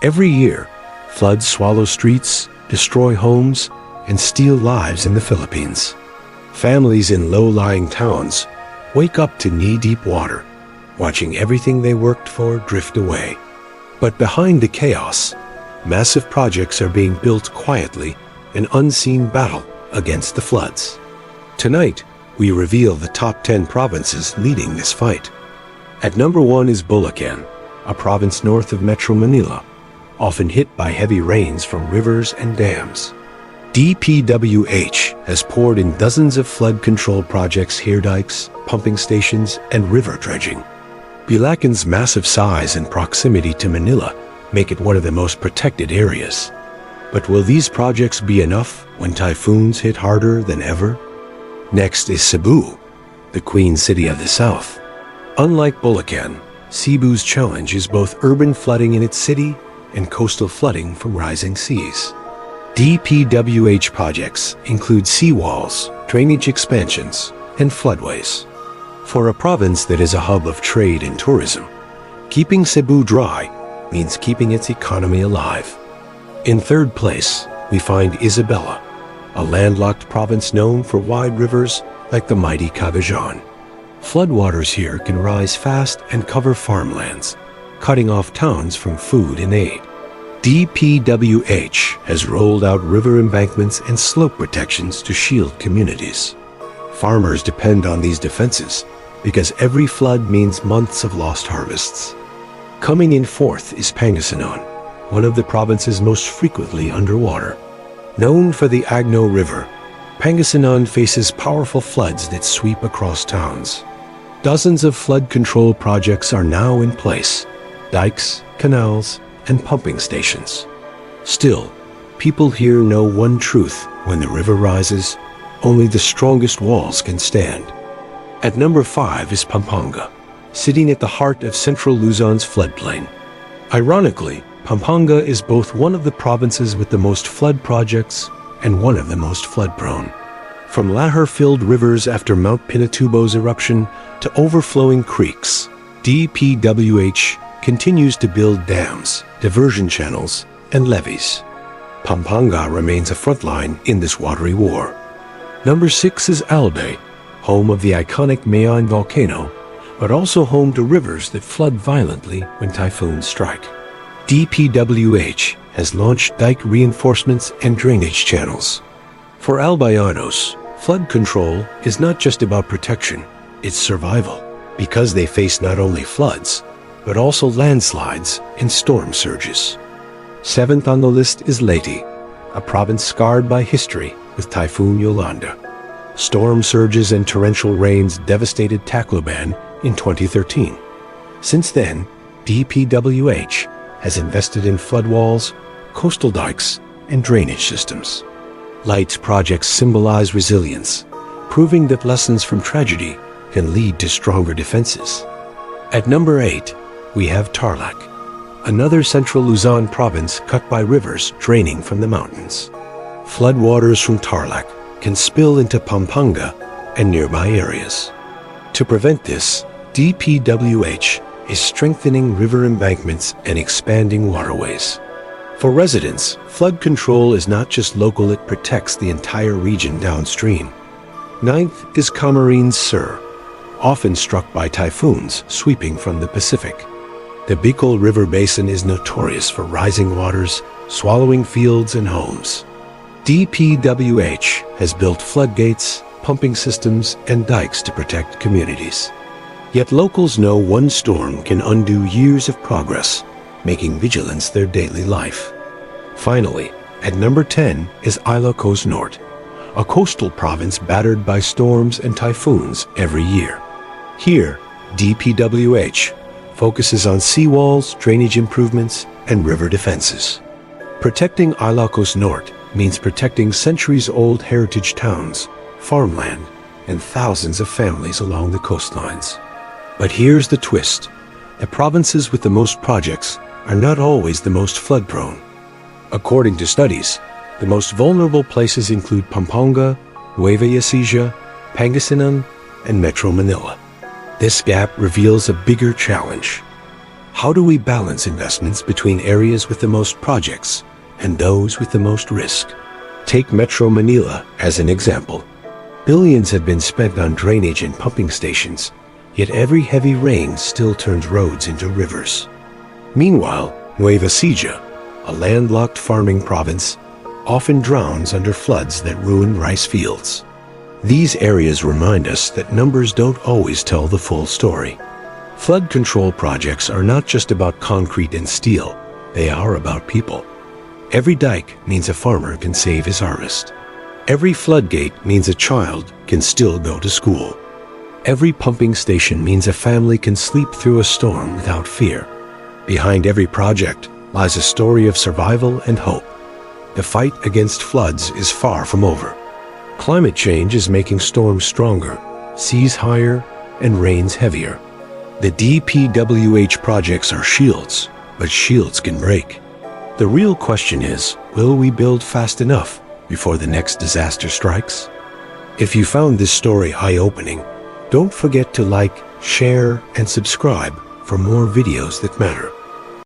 Every year, floods swallow streets, destroy homes, and steal lives in the Philippines. Families in low-lying towns wake up to knee-deep water, watching everything they worked for drift away. But behind the chaos, massive projects are being built quietly, an unseen battle against the floods. Tonight, we reveal the top 10 provinces leading this fight. At number 1 is Bulacan, a province north of Metro Manila, often hit by heavy rains from rivers and dams. DPWH has poured in dozens of flood control projects, hair dikes, pumping stations, and river dredging. Bulacan's massive size and proximity to Manila make it one of the most protected areas. But will these projects be enough when typhoons hit harder than ever? Next is Cebu, the Queen City of the South. Unlike Bulacan, Cebu's challenge is both urban flooding in its city and coastal flooding from rising seas. DPWH projects include seawalls, drainage expansions, and floodways. For a province that is a hub of trade and tourism, keeping Cebu dry means keeping its economy alive. In third place, we find Isabela, a landlocked province known for wide rivers like the mighty Cagayan. Floodwaters here can rise fast and cover farmlands, cutting off towns from food and aid. DPWH has rolled out river embankments and slope protections to shield communities. Farmers depend on these defenses because every flood means months of lost harvests. Coming in fourth is Pangasinan, one of the province's most frequently underwater. Known for the Agno River, Pangasinan faces powerful floods that sweep across towns. Dozens of flood control projects are now in place: dikes, canals, and pumping stations. Still, people here know one truth: when the river rises, only the strongest walls can stand. At number 5 is Pampanga, sitting at the heart of central Luzon's floodplain. Ironically, Pampanga is both one of the provinces with the most flood projects and one of the most flood-prone. From lahar-filled rivers after Mount Pinatubo's eruption to overflowing creeks, DPWH continues to build dams, diversion channels, and levees. Pampanga remains a frontline in this watery war. Number 6 is Albay, home of the iconic Mayon volcano, but also home to rivers that flood violently when typhoons strike. DPWH has launched dike reinforcements and drainage channels. For Albayanos, flood control is not just about protection, it's survival, because they face not only floods, but also landslides and storm surges. 7th on the list is Leyte, a province scarred by history with Typhoon Yolanda. Storm surges and torrential rains devastated Tacloban in 2013. Since then, DPWH has invested in flood walls, coastal dikes, and drainage systems. Leyte's projects symbolize resilience, proving that lessons from tragedy can lead to stronger defenses. At number 8, we have Tarlac, another central Luzon province cut by rivers draining from the mountains. Floodwaters from Tarlac can spill into Pampanga and nearby areas. To prevent this, DPWH is strengthening river embankments and expanding waterways. For residents, flood control is not just local, it protects the entire region downstream. 9th is Camarines Sur, often struck by typhoons sweeping from the Pacific. The Bicol River Basin is notorious for rising waters, swallowing fields and homes. DPWH has built floodgates, pumping systems, and dikes to protect communities. Yet locals know one storm can undo years of progress, making vigilance their daily life. Finally, at number 10 is Ilocos Norte, a coastal province battered by storms and typhoons every year. Here, DPWH focuses on seawalls, drainage improvements, and river defenses. Protecting Ilocos Norte means protecting centuries-old heritage towns, farmland, and thousands of families along the coastlines. But here's the twist: the provinces with the most projects are not always the most flood-prone. According to studies, the most vulnerable places include Pampanga, Nueva Ecija, Pangasinan, and Metro Manila. This gap reveals a bigger challenge. How do we balance investments between areas with the most projects and those with the most risk? Take Metro Manila as an example. Billions have been spent on drainage and pumping stations, yet every heavy rain still turns roads into rivers. Meanwhile, Nueva Ecija, a landlocked farming province, often drowns under floods that ruin rice fields. These areas remind us that numbers don't always tell the full story. Flood control projects are not just about concrete and steel, they are about people. Every dike means a farmer can save his harvest. Every floodgate means a child can still go to school. Every pumping station means a family can sleep through a storm without fear. Behind every project lies a story of survival and hope. The fight against floods is far from over. Climate change is making storms stronger, seas higher, and rains heavier. The DPWH projects are shields, but shields can break. The real question is, will we build fast enough before the next disaster strikes? If you found this story eye-opening, don't forget to like, share, and subscribe for more videos that matter.